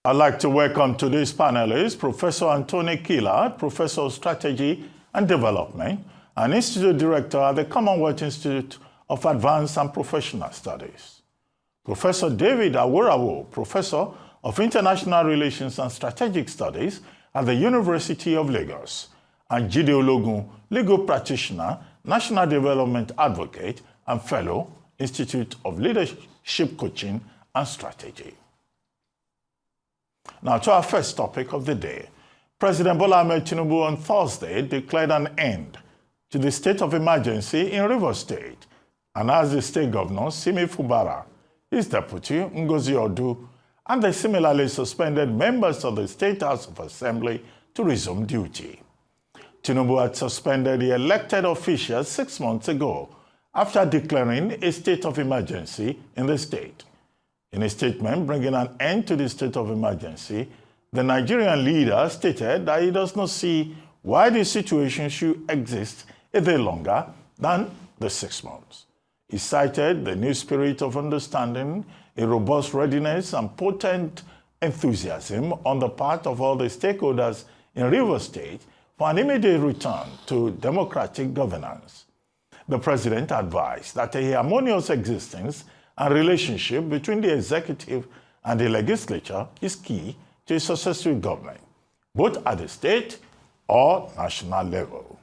I'd like to welcome today's panelists, Professor Anthony Killard, Professor of Strategy and Development, and Institute Director at the Commonwealth Institute of Advanced and Professional Studies. Professor David Awurawo, Professor of International Relations and Strategic Studies at the University of Lagos, and Jide Ologun, Legal Practitioner, National Development Advocate, and Fellow, Institute of Leadership Coaching and Strategy. Now to our first topic of the day. President Bola Ahmed Tinubu on Thursday declared an end to the state of emergency in Rivers State, and asked the state governor, Simi Fubara, his deputy, Ngozi Odu, and the similarly suspended members of the State House of Assembly to resume duty. Tinubu had suspended the elected officials 6 months ago after declaring a state of emergency in the state. In a statement bringing an end to the state of emergency, the Nigerian leader stated that he does not see why the situation should exist a day longer than the 6 months. He cited the new spirit of understanding, a robust readiness, and potent enthusiasm on the part of all the stakeholders in Rivers State for an immediate return to democratic governance. The president advised that a harmonious existence and relationship between the executive and the legislature is key to a successful government, both at the state or national level.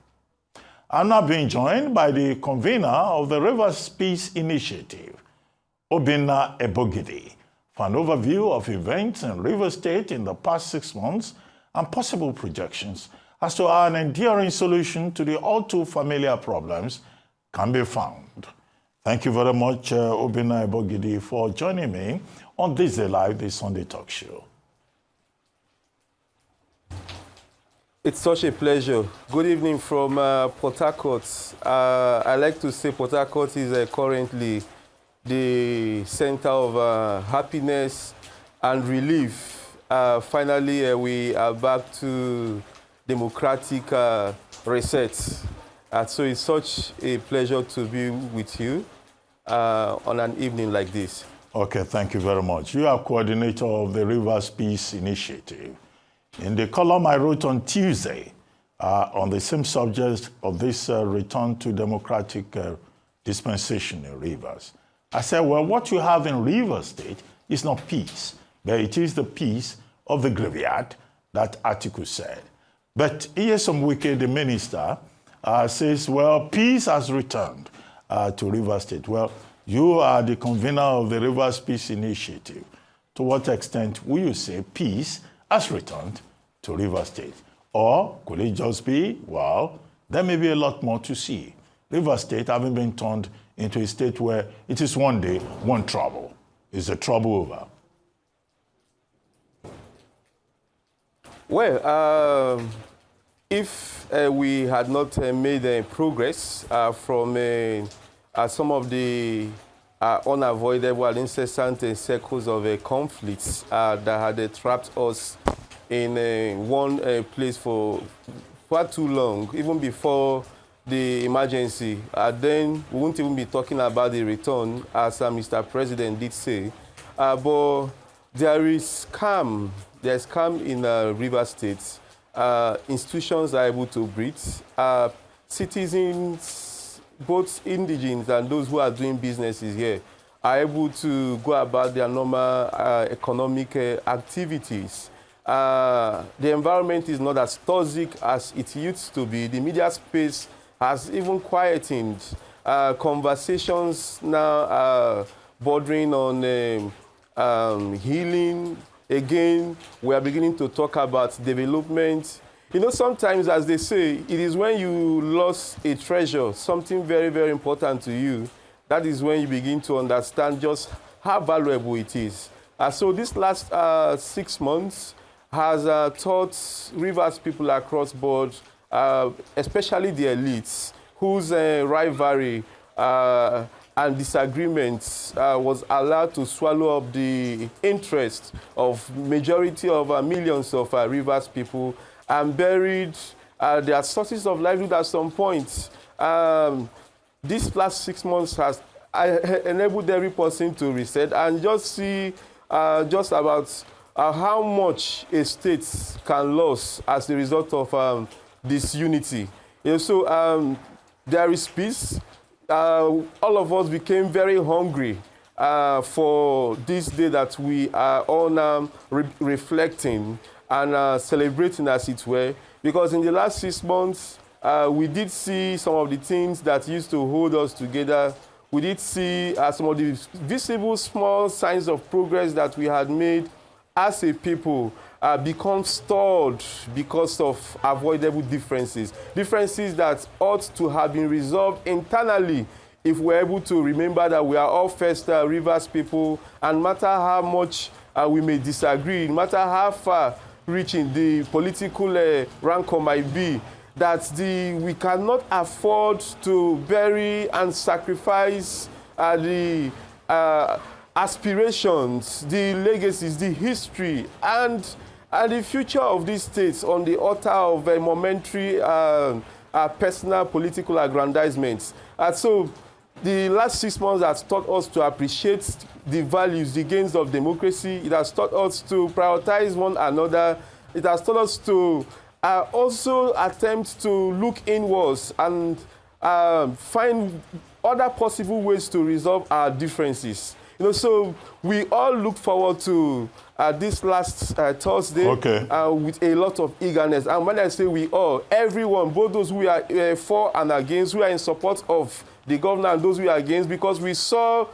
I'm now being joined by the convener of the Rivers Peace Initiative, Obinna Ebogidi, for an overview of events in Rivers State in the past 6 months and possible projections as to how an enduring solution to the all too familiar problems can be found. Thank you very much, Obinna Ebogidi, for joining me on This Day Live, the Sunday Talk Show. It's such a pleasure. Good evening from Port Harcourt. I like to say Port Harcourt is currently the center of happiness and relief. Finally, we are back to democratic reset. So it's such a pleasure to be with you on an evening like this. Okay, thank you very much. You are coordinator of the Rivers Peace Initiative. In the column I wrote on Tuesday on the same subject of this return to democratic dispensation in Rivers, I said, well, what you have in Rivers State is not peace, but it is the peace of the graveyard, that article said. But Iyesom Wike, the minister, says, well, peace has returned to Rivers State. Well, you are the convener of the Rivers Peace Initiative. To what extent will you say peace has returned to Rivers State? Or could it just be, well, there may be a lot more to see. Rivers State having been turned into a state where it is one day, one trouble. Is the trouble over? Well, if we had not made progress from some of the unavoidable and incessant circles of conflicts that had trapped us in one place for far too long, even before the emergency, then we won't even be talking about the return, as Mr. President did say. But there is calm. There is calm in Rivers State. Institutions are able to breathe. Citizens, both indigenous and those who are doing businesses here, are able to go about their normal economic activities. The environment is not as toxic as it used to be. The media space has even quietened. Conversations now are bordering on healing. Again, we are beginning to talk about development. You know, sometimes, as they say, it is when you lost a treasure, something very, very important to you, that is when you begin to understand just how valuable it is. So this last 6 months has taught Rivers people across board, especially the elites, whose rivalry and disagreements was allowed to swallow up the interest of majority of millions of Rivers people and buried their sources of livelihood at some point. This last 6 months has enabled every person to reset and just see just about how much a state can lose as a result of this unity. So there is peace. All of us became very hungry for this day that we are all now reflecting and celebrating, as it were, because in the last 6 months, we did see some of the things that used to hold us together. We did see some of the visible small signs of progress that we had made as a people become stalled because of avoidable differences. Differences that ought to have been resolved internally if we're able to remember that we are all First Rivers people, and no matter how much we may disagree, no matter how far reaching the political rancor might be, that we cannot afford to bury and sacrifice the aspirations, the legacies, the history, and the future of these states on the altar of momentary personal political aggrandizements. So the last 6 months has taught us to appreciate the values, the gains of democracy. It has taught us to prioritize one another. It has taught us to also attempt to look inwards and find other possible ways to resolve our differences. So we all look forward to this last Thursday with a lot of eagerness. And when I say we all, everyone, both those who are for and against, who are in support of the governor and those who are against, because we saw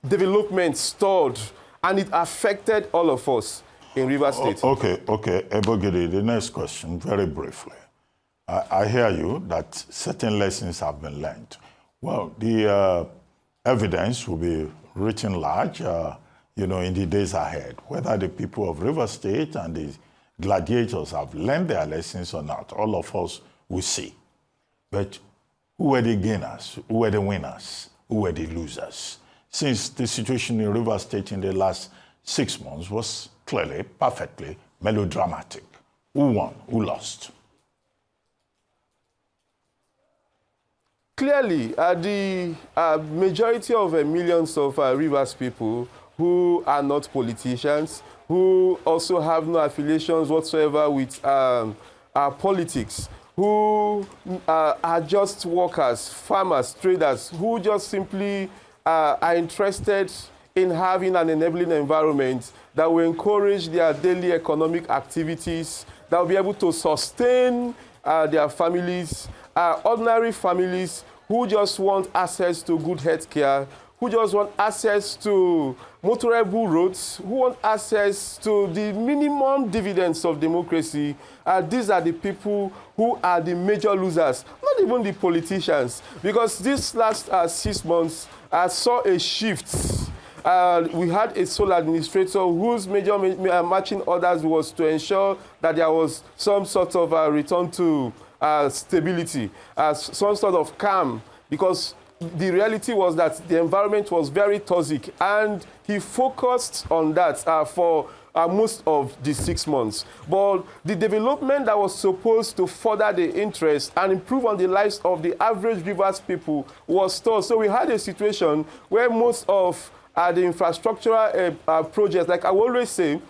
development stalled and it affected all of us in Rivers State. Okay, Ebogidi, the next question, very briefly. I hear you that certain lessons have been learned. Well, the evidence will be written large, in the days ahead, whether the people of Rivers State and the gladiators have learned their lessons or not. All of us will see. But who were the gainers? Who were the winners? Who were the losers? Since the situation in Rivers State in the last 6 months was clearly, perfectly melodramatic. Who won? Who lost? Clearly, the majority of millions of Rivers people who are not politicians, who also have no affiliations whatsoever with politics, who are just workers, farmers, traders, who just simply are interested in having an enabling environment that will encourage their daily economic activities, that will be able to sustain their families, ordinary families who just want access to good health care, who just want access to motorable roads, who want access to the minimum dividends of democracy. These are the people who are the major losers, not even the politicians, because this last 6 months saw a shift. We had a sole administrator whose major marching orders was to ensure that there was some sort of return to stability, some sort of calm, because the reality was that the environment was very toxic, and he focused on that for most of the 6 months. But the development that was supposed to further the interest and improve on the lives of the average Rivers people was stalled. So we had a situation where most of the infrastructural projects, like I always say,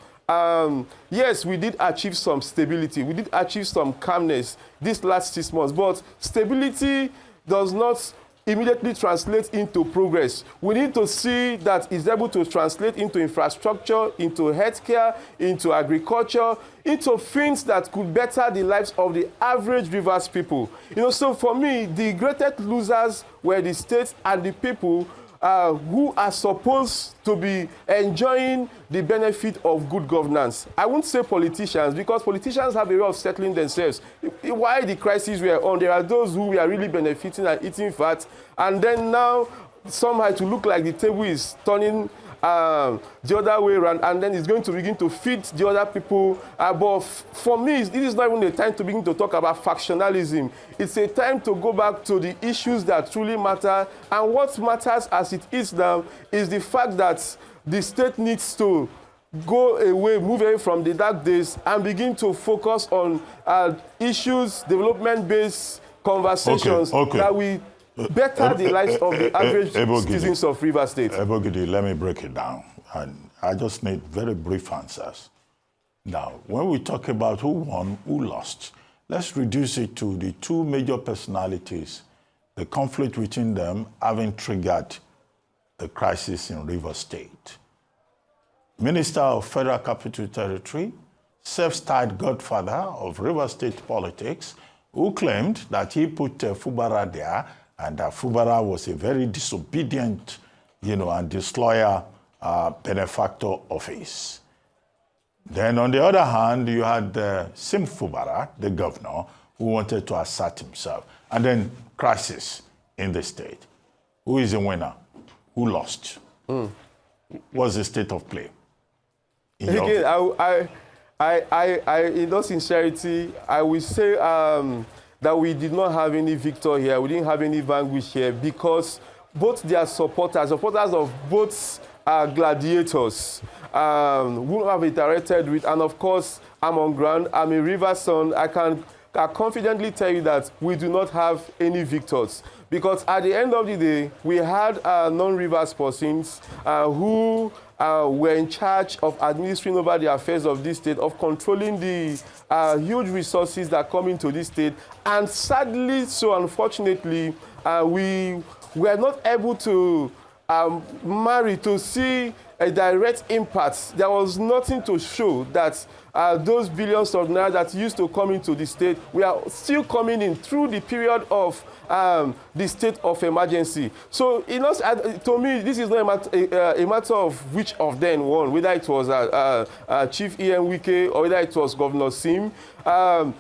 yes, we did achieve some stability. We did achieve some calmness these last 6 months, but stability does not immediately translate into progress. We need to see that it's able to translate into infrastructure, into healthcare, into agriculture, into things that could better the lives of the average Rivers people. So for me, the greatest losers were the states and the people who are supposed to be enjoying the benefit of good governance. I won't say politicians, because politicians have a way of settling themselves. While the crises were on, there are those who were really benefiting and eating fat, and then now somehow to look like the table is turning the other way around, and then it's going to begin to feed the other people. But for me, it is not even a time to begin to talk about factionalism. It's a time to go back to the issues that truly matter. And what matters as it is now is the fact that the state needs to go away, move away from the dark days, and begin to focus on issues, development-based conversations that we better the lives of the average citizens of Rivers State. Ebogidi, let me break it down. And I just need very brief answers. Now, when we talk about who won, who lost, let's reduce it to the two major personalities, the conflict between them having triggered the crisis in Rivers State. Minister of Federal Capital Territory, self-styled godfather of Rivers State politics, who claimed that he put Fubara there and that Fubara was a very disobedient, and disloyal benefactor of his. Then on the other hand, you had Sim Fubara, the governor, who wanted to assert himself. And then crisis in the state. Who is the winner? Who lost? What's the state of play? Again, in all sincerity, I will say that we did not have any victor here. We didn't have any vanquish here because both their supporters of both gladiators, who have interacted with, and of course, I'm on ground. I'm a River son. I can confidently tell you that we do not have any victors. Because at the end of the day, we had non-Rivers persons who were in charge of administering over the affairs of this state, of controlling the huge resources that come into this state. And sadly, so unfortunately, we were not able to marry to see a direct impact. There was nothing to show that those billions of naira that used to come into the state, we are still coming in through the period of the state of emergency. So, to me, this is not a matter of which of them won, whether it was Chief E.M. Wike or whether it was Governor Sim. All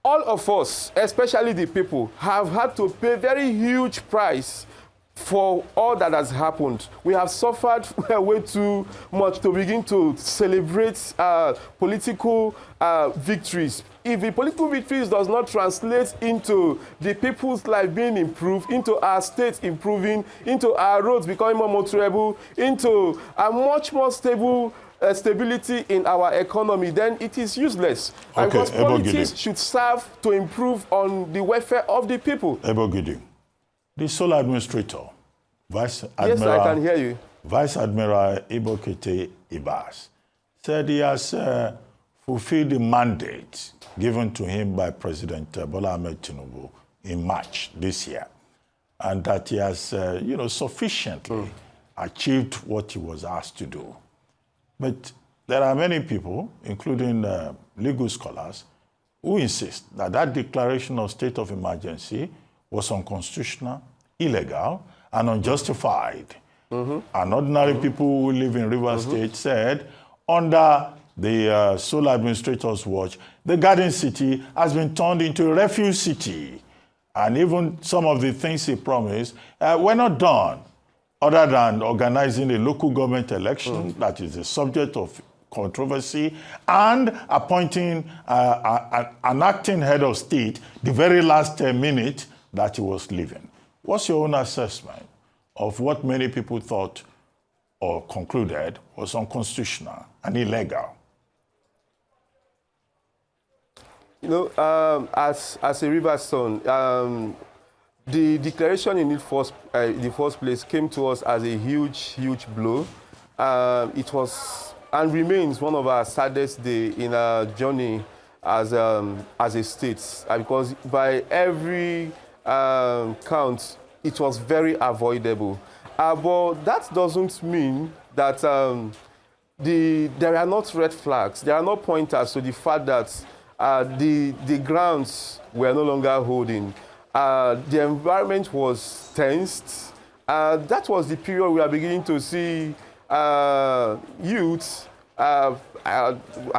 of us, especially the people, have had to pay very huge price for all that has happened. We have suffered way too much to begin to celebrate political victories. If the political victories does not translate into the people's life being improved, into our state improving, into our roads becoming more motorable, into a much more stable stability in our economy, then it is useless. Okay, because politics Ebogidi should serve to improve on the welfare of the people. Ebogidi, the sole administrator, Vice Admiral, Yes, I can hear you. Vice Admiral Ibokete Ibas, said he has fulfilled the mandate given to him by President Bola Ahmed Tinubu in March this year, and that he has, sufficiently achieved what he was asked to do. But there are many people, including legal scholars, who insist that that declaration of state of emergency was unconstitutional, illegal, and unjustified. And ordinary people who live in Rivers State said, under the sole administrator's watch, the Garden City has been turned into a refuge city. And even some of the things he promised were not done, other than organizing a local government election that is the subject of controversy and appointing an acting head of state the very last minute that he was leaving. What's your own assessment of what many people thought or concluded was unconstitutional and illegal? As a Rivers son, the declaration in the first place came to us as a huge blow. It was and remains one of our saddest days in our journey as a state, because by every count, it was very avoidable. But that doesn't mean that there are not red flags. There are no pointers to the fact that the grounds were no longer holding. The environment was tensed. That was the period we are beginning to see youths. I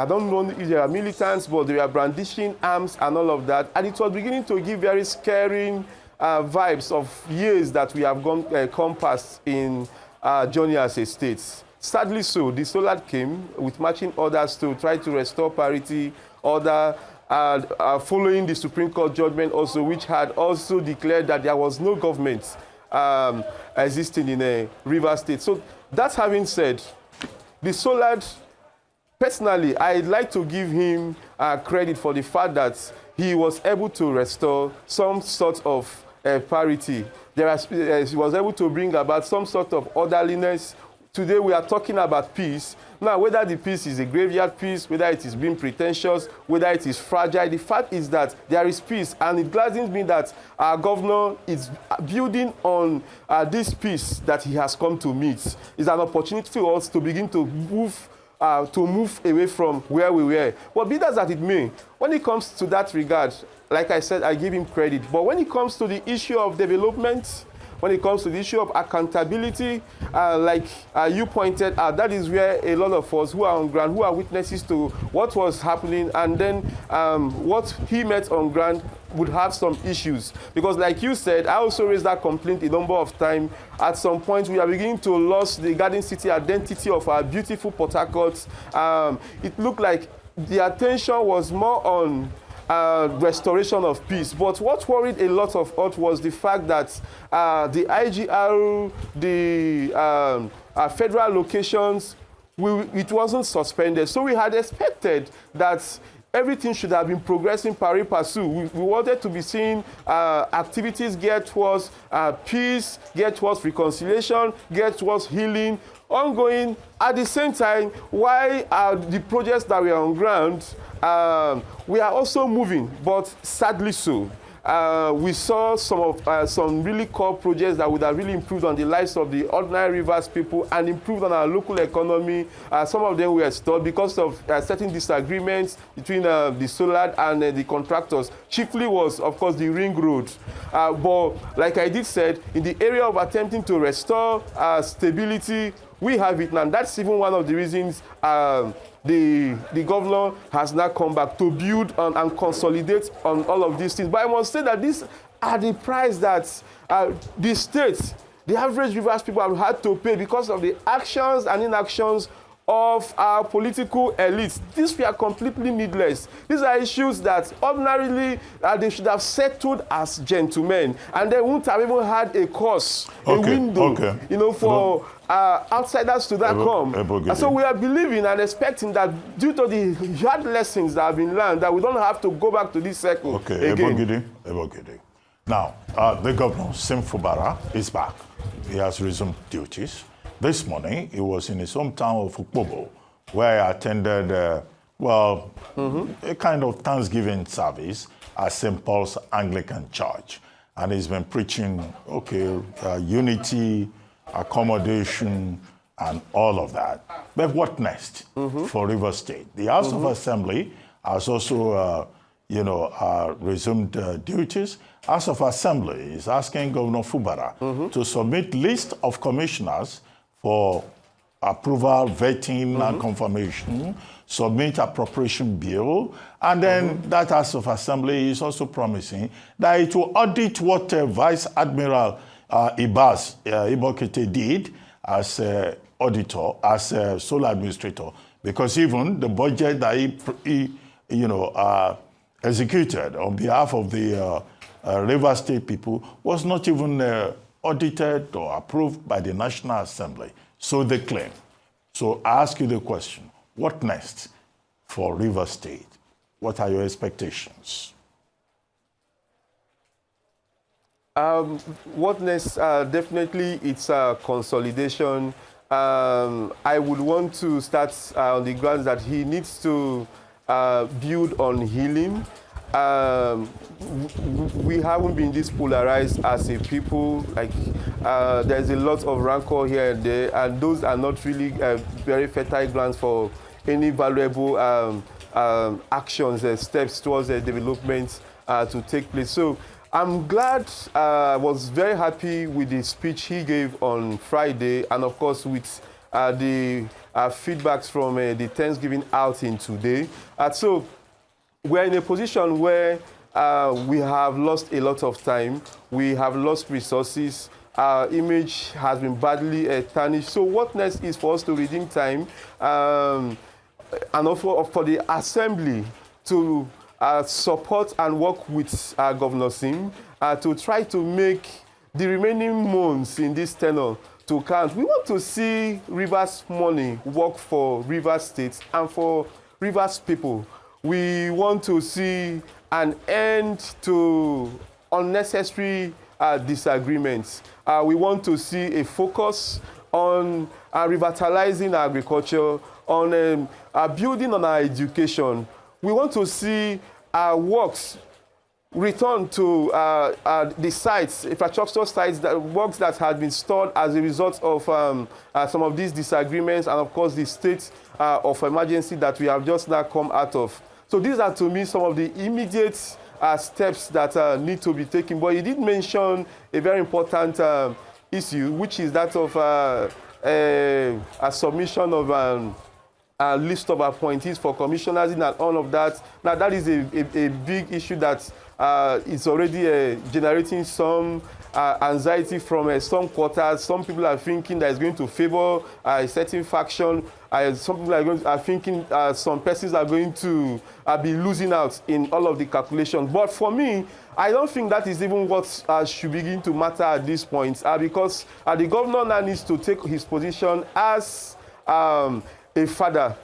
don't know if they are militants, but they are brandishing arms and all of that. And it was beginning to give very scary vibes of years that we have come past in journey as a state. Sadly so, the SOLAD came with marching orders to try to restore parity, following the Supreme Court judgment also, which had also declared that there was no government existing in a Rivers State. So that having said, the SOLAD, personally, I'd like to give him credit for the fact that he was able to restore some sort of parity. He was able to bring about some sort of orderliness today we are talking about peace. Now, whether the peace is a graveyard peace, whether it is being pretentious, whether it is fragile, the fact is that there is peace. And it gladdens me that our governor is building on this peace that he has come to meet. It's an opportunity for us to begin to move away from where we were. But be that as it may, when it comes to that regard, like I said, I give him credit. But when it comes to the issue of development, when it comes to the issue of accountability, like you pointed out, that is where a lot of us who are on ground, who are witnesses to what was happening, and then what he met on ground would have some issues. Because like you said, I also raised that complaint a number of times. At some point, we are beginning to lose the Garden City identity of our beautiful Port Harcourt. It looked like the attention was more on restoration of peace. But what worried a lot of us was the fact that the IGR, the federal locations, it wasn't suspended. So we had expected that everything should have been progressing pari passu. We wanted to be seeing activities get towards peace, get towards reconciliation, get towards healing, ongoing. At the same time, while the projects that were on ground, we are also moving, but sadly so. We saw some really core projects that would have really improved on the lives of the ordinary Rivers people and improved on our local economy. Some of them were stalled because of certain disagreements between the solar and the contractors. Chiefly was, of course, the ring road. But like I did said, in the area of attempting to restore stability, we have it now. That's even one of the reasons the governor has now come back to build on and consolidate on all of these things. But I must say that these are the price that the state, the average Rivers people have had to pay because of the actions and inactions of our political elites. These were completely needless. These are issues that ordinarily they should have settled as gentlemen, and they wouldn't have even had a course, a window, for outsiders to that come. And so we are believing and expecting that due to the hard lessons that have been learned, that we don't have to go back to this cycle again. Ebogidi. Now, the governor, Sim Fubara, is back. He has resumed duties. This morning, he was in his hometown of Ukpobo, where he attended, a kind of Thanksgiving service at St. Paul's Anglican Church. And he's been preaching, unity, accommodation, and all of that. But what next for Rivers State? The House of Assembly has also, resumed duties. House of Assembly is asking Governor Fubara to submit list of commissioners for approval, vetting, and confirmation, submit appropriation bill, and then that House of Assembly is also promising that it will audit what Vice Admiral Ebogidi did as auditor, as sole administrator, because even the budget that he executed on behalf of the Rivers State people was not even audited or approved by the National Assembly. So they claim. So I ask you the question, what next for Rivers State? What are your expectations? What next? Definitely it's a consolidation. I would want to start on the grounds that he needs to build on healing. We haven't been this polarized as a people. There's a lot of rancor here and there, and those are not really very fertile grounds for any valuable actions, steps towards development to take place. So I'm glad, was very happy with the speech he gave on Friday, and of course with the feedbacks from the Thanksgiving outing today. So we're in a position where we have lost a lot of time. We have lost resources. Our image has been badly tarnished. So what next is for us to redeem time and also for the Assembly to support and work with Governor Sim to try to make the remaining months in this tenure to count. We want to see Rivers money work for Rivers State and for Rivers people. We want to see an end to unnecessary disagreements. We want to see a focus on revitalizing our agriculture, on building on our education. We want to see our works return to the sites, infrastructure sites, works that had been stalled as a result of some of these disagreements and, of course, the state of emergency that we have just now come out of. So these are, to me, some of the immediate steps that need to be taken. But you did mention a very important issue, which is that of a submission of a list of appointees for commissioners and all of that. Now, that is a big issue that is already generating some anxiety from some quarters. Some people are thinking that it's going to favor a certain faction. Some people are thinking some persons are going to be losing out in all of the calculations. But for me, I don't think that is even what should begin to matter at this point, because the governor now needs to take his position as a father.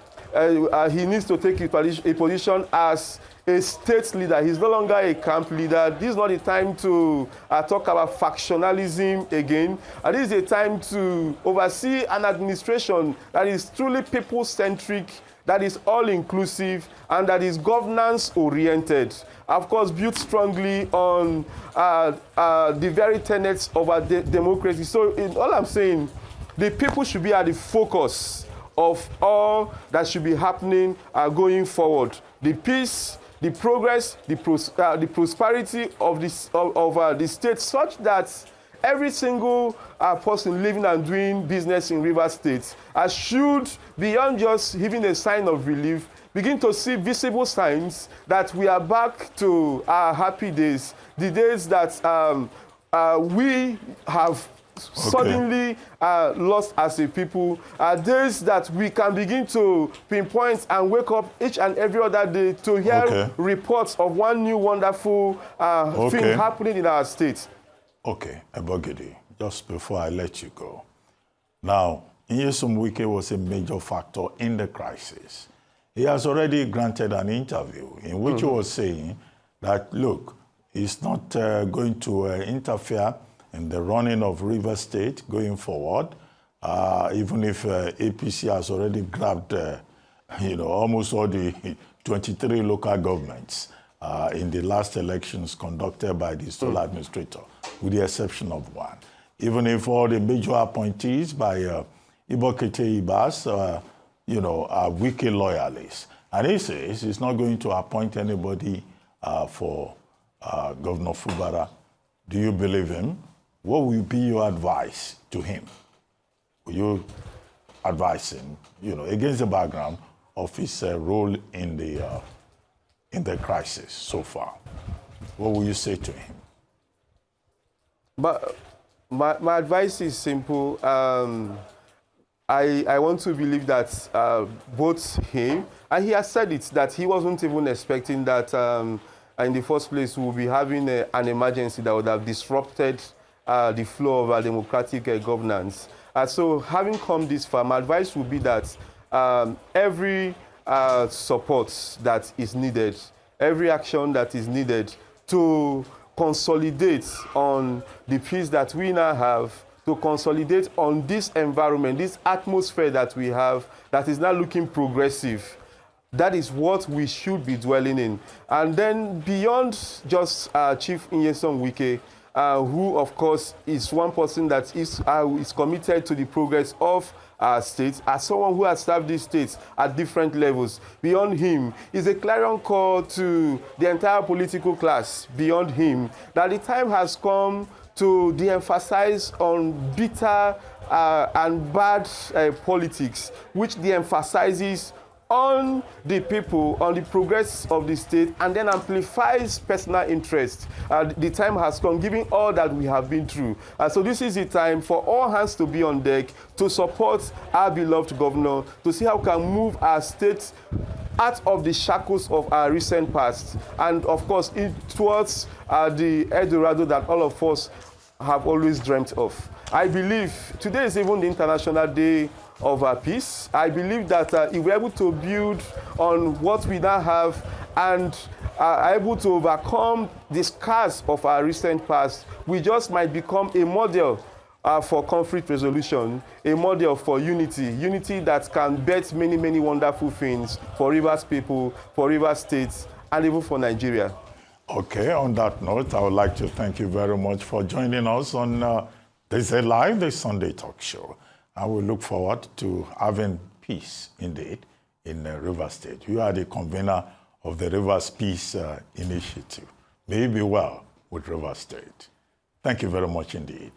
He needs to take a position as a state leader. He's no longer a camp leader. This is not the time to talk about factionalism again. This is a time to oversee an administration that is truly people-centric, that is all-inclusive, and that is governance-oriented. Of course, built strongly on the very tenets of our democracy. So all I'm saying, the people should be at the focus of all that should be happening going forward. The peace, the progress, the prosperity of the state, such that every single person living and doing business in Rivers State should, beyond just giving a sign of relief, begin to see visible signs that we are back to our happy days, the days that we have suddenly lost as a people, days that we can begin to pinpoint and wake up each and every other day to hear reports of one new wonderful thing happening in our state. Okay, Ebogidi, just before I let you go. Now, Nyesom Wike was a major factor in the crisis. He has already granted an interview in which he was saying that, look, he's not going to interfere in the running of Rivers State going forward, even if APC has already grabbed, almost all the 23 local governments in the last elections conducted by the sole administrator, with the exception of one. Even if all the major appointees by Ebogidi are Wike loyalists. And he says he's not going to appoint anybody for Governor Fubara. Do you believe him? What will be your advice to him? Will you advise him, against the background of his role in the crisis so far? What will you say to him? But my advice is simple. I want to believe that both him, and he has said it, that he wasn't even expecting that in the first place we will be having an emergency that would have disrupted the flow of our democratic governance. So having come this far, my advice would be that every support that is needed, every action that is needed to consolidate on the peace that we now have, to consolidate on this environment, this atmosphere that we have that is now looking progressive. That is what we should be dwelling in. And then beyond just Chief Nyesom Wike, who, of course, is one person that is committed to the progress of our state, as someone who has served these states at different levels. Beyond him is a clarion call to the entire political class, beyond him, that the time has come to de-emphasize on bitter and bad politics, which de-emphasizes on the people, on the progress of the state, and then amplifies personal interest. The time has come, given all that we have been through. So this is the time for all hands to be on deck to support our beloved governor, to see how we can move our state out of the shackles of our recent past, and of course towards the Eldorado that all of us have always dreamt of. I believe today is even the International Day of Peace. I believe that if we're able to build on what we now have and are able to overcome the scars of our recent past, we just might become a model for conflict resolution, a model for unity that can bet many, many wonderful things for Rivers people, for Rivers states, and even for Nigeria. Okay, on that note, I would like to thank you very much for joining us on this Live, the Sunday talk show. I will look forward to having peace, indeed, in Rivers State. You are the convener of the Rivers Peace Initiative. May you be well with Rivers State. Thank you very much indeed.